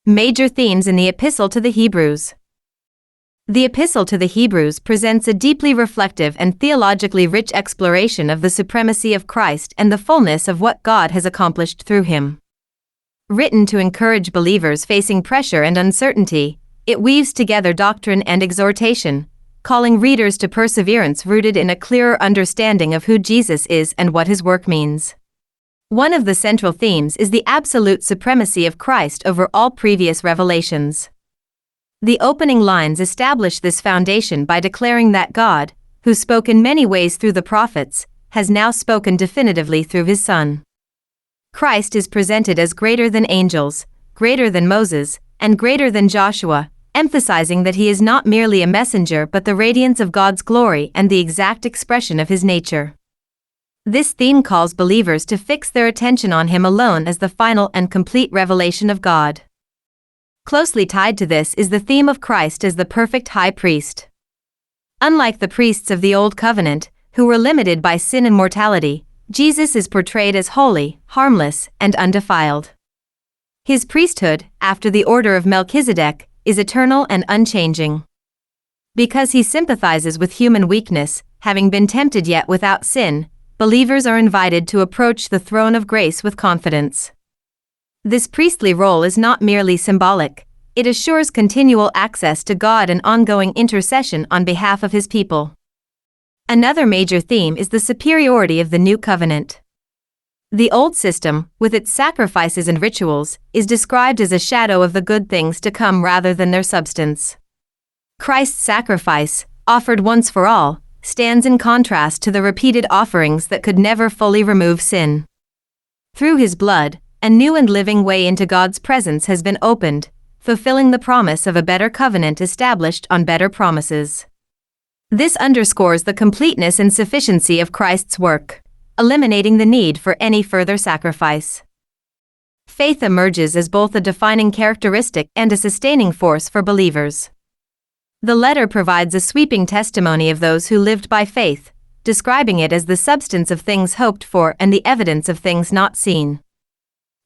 Major themes in the Epistle to the Hebrews. The Epistle to the Hebrews presents a deeply reflective and theologically rich exploration of the supremacy of Christ and the fullness of what God has accomplished through him. Written to encourage believers facing pressure and uncertainty, it weaves together doctrine and exhortation, calling readers to perseverance rooted in a clearer understanding of who Jesus is and what his work means. One of the central themes is the absolute supremacy of Christ over all previous revelations. The opening lines establish this foundation by declaring that God, who spoke in many ways through the prophets, has now spoken definitively through his Son. Christ is presented as greater than angels, greater than Moses, and greater than Joshua, emphasizing that he is not merely a messenger but the radiance of God's glory and the exact expression of his nature. This theme calls believers to fix their attention on him alone as the final and complete revelation of God. Closely tied to this is the theme of Christ as the perfect high priest. Unlike the priests of the Old Covenant, who were limited by sin and mortality, Jesus is portrayed as holy, harmless, and undefiled. His priesthood, after the order of Melchizedek, is eternal and unchanging. Because he sympathizes with human weakness, having been tempted yet without sin, believers are invited to approach the throne of grace with confidence. This priestly role is not merely symbolic, it assures continual access to God and ongoing intercession on behalf of his people. Another major theme is the superiority of the new covenant. The old system, with its sacrifices and rituals, is described as a shadow of the good things to come rather than their substance. Christ's sacrifice, offered once for all, stands in contrast to the repeated offerings that could never fully remove sin. Through his blood, a new and living way into God's presence has been opened, fulfilling the promise of a better covenant established on better promises. This underscores the completeness and sufficiency of Christ's work, eliminating the need for any further sacrifice. Faith emerges as both a defining characteristic and a sustaining force for believers. The letter provides a sweeping testimony of those who lived by faith, describing it as the substance of things hoped for and the evidence of things not seen.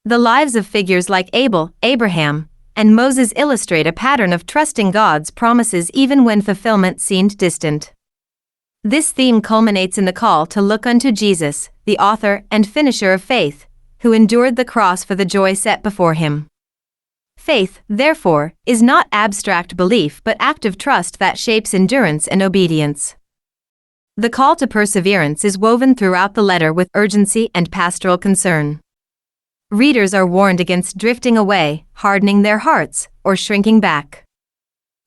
The lives of figures like Abel, Abraham, and Moses illustrate a pattern of trusting God's promises even when fulfillment seemed distant. This theme culminates in the call to look unto Jesus, the author and finisher of faith, who endured the cross for the joy set before him. Faith, therefore, is not abstract belief but active trust that shapes endurance and obedience. The call to perseverance is woven throughout the letter with urgency and pastoral concern. Readers are warned against drifting away, hardening their hearts, or shrinking back.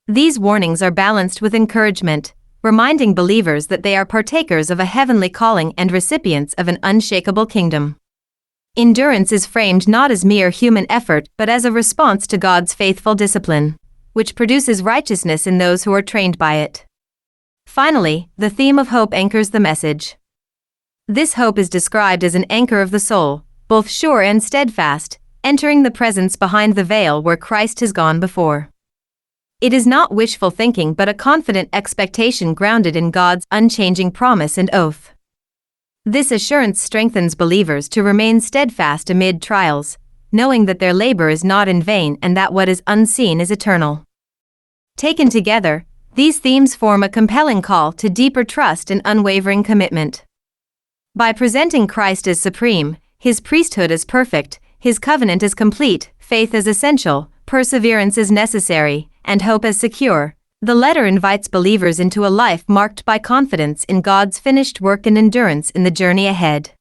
These warnings are balanced with encouragement, reminding believers that they are partakers of a heavenly calling and recipients of an unshakable kingdom. Endurance is framed not as mere human effort but as a response to God's faithful discipline, which produces righteousness in those who are trained by it. Finally, the theme of hope anchors the message. This hope is described as an anchor of the soul, both sure and steadfast, entering the presence behind the veil where Christ has gone before. It is not wishful thinking but a confident expectation grounded in God's unchanging promise and oath. This assurance strengthens believers to remain steadfast amid trials, knowing that their labor is not in vain and that what is unseen is eternal. Taken together, these themes form a compelling call to deeper trust and unwavering commitment. By presenting Christ as supreme, his priesthood as perfect, his covenant as complete, faith as essential, perseverance as necessary, and hope as secure, the letter invites believers into a life marked by confidence in God's finished work and endurance in the journey ahead.